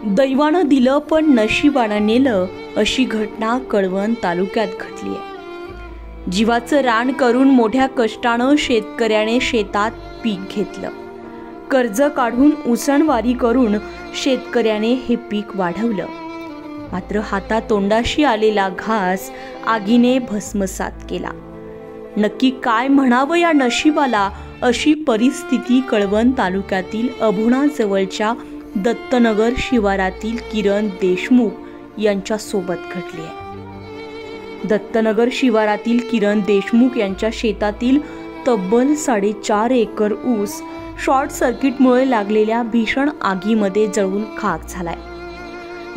दैवानं दिलं पण नशिबानं नेलं अशी घटना कळवण तालुक्यात घडली आहे। जीवाचं रान करून मोठ्या कष्टानं शेतकऱ्याने शेतात पीक घेतलं। कर्ज काढून उसणवारी करून शेतकऱ्याने हे पीक वाढवलं। मात्र हातातोंडाशी आलेला घास आगीने भस्मसात केला। नक्की काय म्हणावं या नशिबाला अशी परिस्थिती कळवण तालुक्यातील अभोणा जवळच्या दत्तनगर शिवारातील किरण देशमुख यांच्या सोबत घडली आहे। दत्तनगर शिवारातील किरण देशमुख यांच्या शेतातील तब्बल 4.5 एकर ऊस शॉर्ट सर्किटमुळे लागलेल्या भीषण आगीमध्ये जळून खाक झालाय।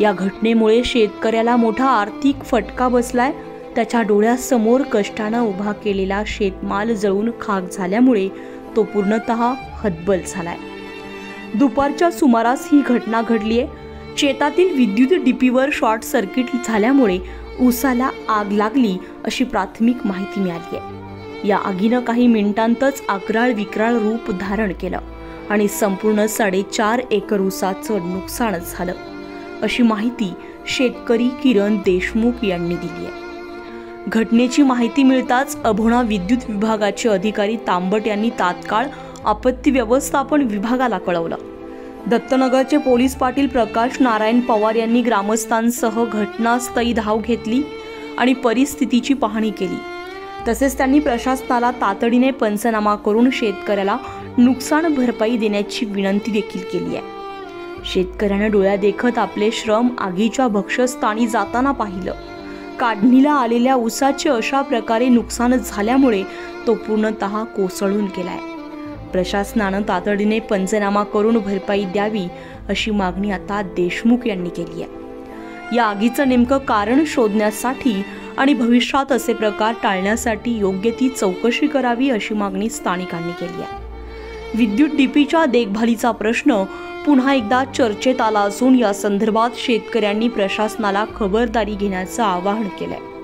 या घटनेमुळे शेतकऱ्याला मोठा आर्थिक फटका बसलाय। त्याच्या डोळ्यासमोर कष्टाने उभा केलेला शेतमाल जळून खाक झाल्यामुळे तो पूर्णतः हतबल झालाय। दुपारच्या सुमारास ही घटना घडली आहे। शेतातील विद्युत डीपीवर शॉर्ट सर्किट झाल्यामुळे ऊसाला आग लागली अशी प्राथमिक माहिती मिळाली आहे। या आगीनं काही मिनिटांतच अकराळ विक्राळ रूप धारण केलं आणि संपूर्ण 4.5 एकर ऊसाचं नुकसान झालं अशी माहिती शेतकरी किरण देशमुख यांनी दिली आहे। घटनेची माहिती मिळताच अभोणा विद्युत विभागाचे अधिकारी तांबट यांनी तात्काळ आपत्ती व्यवस्थापन विभागाला कळवलं। दत्तनगरचे पोलीस पाटील प्रकाश नारायण पवार यांनी ग्रामस्थांसह घटनास्थळी धाव घेतली आणि परिस्थितीची पाहणी केली। तसेच त्यांनी प्रशासनाला तातडीने पंचनामा करून शेतकऱ्याला नुकसान भरपाई देण्याची विनंती देखील केली आहे। शेतकऱ्याने डोळ्यादेखत आपले श्रम आगीच्या भक्ष्यस्थानी जाताना पाहिलं। काढणीला आलेल्या ऊसाचे अशा प्रकारे नुकसान झाल्यामुळे तो पूर्णतः कोसळून गेलाय। प्रशासनानं तातडीने पंचनामा करून भरपाई द्यावी अशी मागणी आता देशमुख यांनी केली आहे। या आगीचं नेमकं कारण शोधण्यासाठी आणि भविष्यात असे प्रकार टाळण्यासाठी योग्य ती चौकशी करावी अशी मागणी स्थानिकांनी केली आहे। विद्युत डीपीच्या देखभालीचा प्रश्न पुन्हा एकदा चर्चेत आला असून या संदर्भात शेतकऱ्यांनी प्रशासनाला खबरदारी घेण्याचं आवाहन केलंय।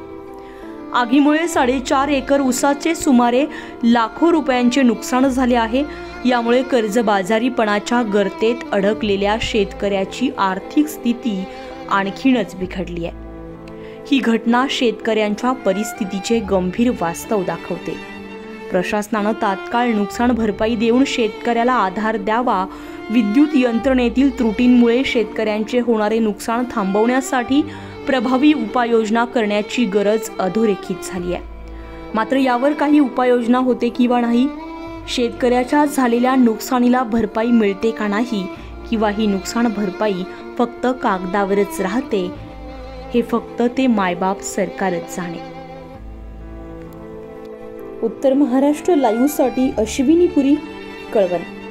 आगीमुळे 4.5 एकर ऊसाचे सुमारे लाखो रुपयांचे नुकसान झाले आहे। यामुळे कर्जबाजारीपणाच्या गर्तेत अडकलेल्या शेतकऱ्याची आर्थिक स्थिती आणखीनच बिघडली आहे। ही घटना शेतकऱ्यांच्या परिस्थितीचे गंभीर वास्तव दाखवते। प्रशासनानं तात्काळ नुकसान भरपाई देऊन शेतकऱ्याला आधार द्यावा। विद्युत यंत्रणेतील त्रुटींमुळे शेतकऱ्यांचे होणारे नुकसान थांबवण्यासाठी प्रभावी उपाययोजना करण्याची गरज अधोरेखित झाली आहे। मात्र यावर काही उपाययोजना होते किंवा नाही, शेतकऱ्याच्या झालेल्या नुकसानीला भरपाई मिळते का नाही, किंवा ही नुकसान भरपाई फक्त कागदावरच राहते, हे फक्त ते मायबाप सरकारच जाणे। उत्तर महाराष्ट्र लाईव्हसाठी अश्विनी पुरी, कळवण।